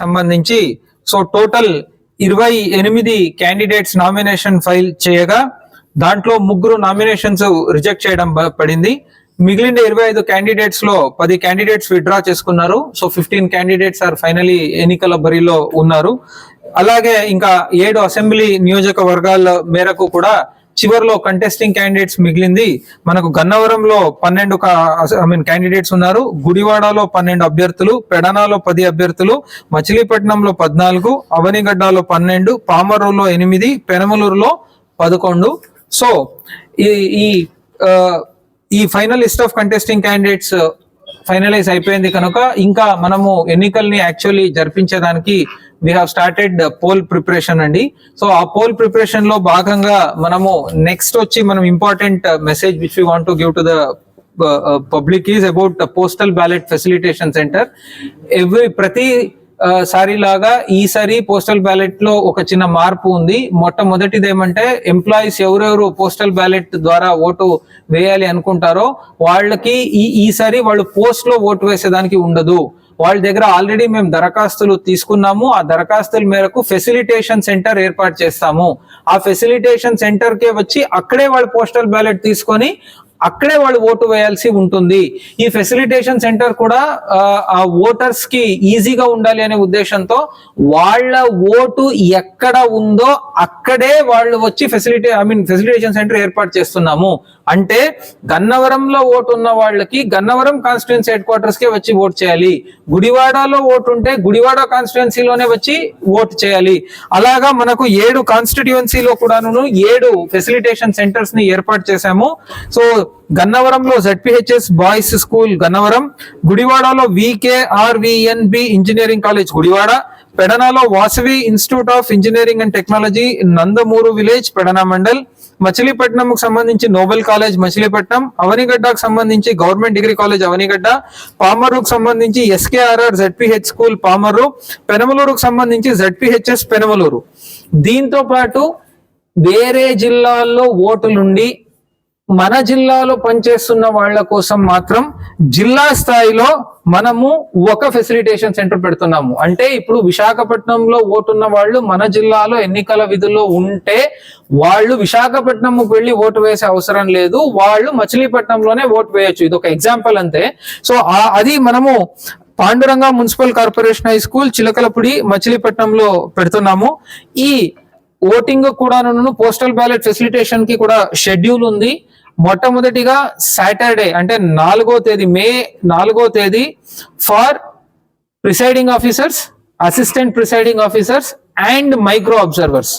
సంబంధించి so total 28 candidates nomination file చేయగా దాంట్లో 3 నామినేషన్స్ రిజెక్ట్ చేయడం పడింది. మిగిలిన 25 క్యాండిడేట్స్ లో 10 క్యాండిడేట్స్ విత్డ్రా చేసుకున్నారు. సో 15 క్యాండిడేట్స్ ఆర్ ఫైనలీ ఎన్నికల బరిలో ఉన్నారు. అలాగే ఇంకా 7 అసెంబ్లీ నియోజకవర్గాల మేరకు కూడా చివరిలో కంటెస్టింగ్ క్యాండిడేట్స్ మిగిలింది. మనకు గన్నవరంలో 12 క్యాండిడేట్స్ ఉన్నారు, గుడివాడలో 12 అభ్యర్థులు, పెడనాలో 10 అభ్యర్థులు, మచిలీపట్నంలో 14, అవనిగడ్డలో 12, పామరులో 8, పెనమలూరులో 11. సో ఈ final list of contesting candidates finalize అయిపోయింది కనుక ఇంకా మనము ఎన్నికల్ని యాక్చువల్లీ జరిపించడానికి we have started poll preparation అండి. సో ఆ పోల్ ప్రిపరేషన్ లో భాగంగా మనము నెక్స్ట్ వచ్చి మనం important message which we want to give to the public is about postal ballot facilitation centre. ప్రతి సారి లాగా ఈసారి పోస్టల్ బ్యాలెట్ లో ఒక చిన్న మార్పు ఉంది. మొట్టమొదటిది ఏమంటే ఎంప్లాయీస్ ఎవరెవరు పోస్టల్ బ్యాలెట్ ద్వారా ఓటు వేయాలి అనుకుంటారో వాళ్ళకి ఈసారి వాళ్ళు పోస్ట్ లో ఓటు వేసేదానికి ఉండదు. వాళ్ళ దగ్గర ఆల్రెడీ మేము దరఖాస్తులు తీసుకున్నాము. ఆ దరఖాస్తుల మేరకు ఫెసిలిటేషన్ సెంటర్ ఏర్పాటు చేస్తాము. ఆ ఫెసిలిటేషన్ సెంటర్ కే వచ్చి అక్కడే వాళ్ళు పోస్టల్ బ్యాలెట్ తీసుకొని అక్కడే వాళ్ళు ఓటు వేయాల్సి ఉంటుంది. ఈ ఫెసిలిటేషన్ సెంటర్ కూడా ఆ ఓటర్స్ కి ఈజీగా ఉండాలి అనే ఉద్దేశంతో ఓటు ఎక్కడ ఉందో అక్కడే వాళ్ళు వచ్చి ఫెసిలిటేషన్ సెంటర్ ఏర్పాటు చేస్తున్నాము. అంటే గన్నవరంలో ఓటు ఉన్న వాళ్ళకి గన్నవరం కాన్స్టిట్యుయెన్సీ హెడ్ క్వార్టర్స్ కే వచ్చి ఓటు చేయాలి, గుడివాడలో ఓటు ఉంటే గుడివాడ కాన్స్టిట్యుయెన్సీలోనే వచ్చి ఓటు చేయాలి. అలాగా మనకు 7 కాన్స్టిట్యుయెన్సీలో కూడాను 7 ఫెసిలిటేషన్ సెంటర్స్ ని ఏర్పాటు చేశాము. సో గన్నవరంలో ZPHS బాయ్స్ స్కూల్ గన్నవరం, గుడివాడలో VKRVNB ఇంజనీరింగ్ కాలేజ్ గుడివాడ, పెడనాలో Vasavi institute of engineering and technology Nandamuru village Pedana mandal, మచిలీపట్నంకు సంబంధించి నోబెల్ కాలేజ్ మచిలీపట్నం, అవనిగడ్డకు సంబంధించి గవర్నమెంట్ డిగ్రీ కాలేజ్ అవనిగడ్డ, పామరుకు సంబంధించి SKRR ZPH స్కూల్ పామరు, పెనమలూరుకు సంబంధించి ZPHS పెనమలూరు. దీంతో పాటు వేరే జిల్లాల్లో ఓటులుండి మన జిల్లాలో పనిచేస్తున్న వాళ్ళ కోసం మాత్రం జిల్లా స్థాయిలో మనము ఒక ఫెసిలిటేషన్ సెంటర్ పెడుతున్నాము. అంటే ఇప్పుడు విశాఖపట్నంలో ఓటున్న వాళ్ళు మన జిల్లాలో ఎన్నికల విధుల్లో ఉంటే వాళ్ళు విశాఖపట్నంకు వెళ్ళి ఓటు వేసే అవసరం లేదు, వాళ్ళు మచిలీపట్నంలోనే ఓటు వేయొచ్చు. ఇది ఒక ఎగ్జాంపుల్ అంతే. సో అది మనము Panduranga municipal corporation high school Chilakalapudi మచిలీపట్నంలో పెడుతున్నాము. ఈ ఓటింగ్ కూడా పోస్టల్ బ్యాలెట్ ఫెసిలిటేషన్ కి కూడా షెడ్యూల్ ఉంది. మొట్టమొదటిగా సాటర్డే అంటే 4వ తేదీ మే 4వ తేదీ for presiding officers, assistant presiding officers and micro observers.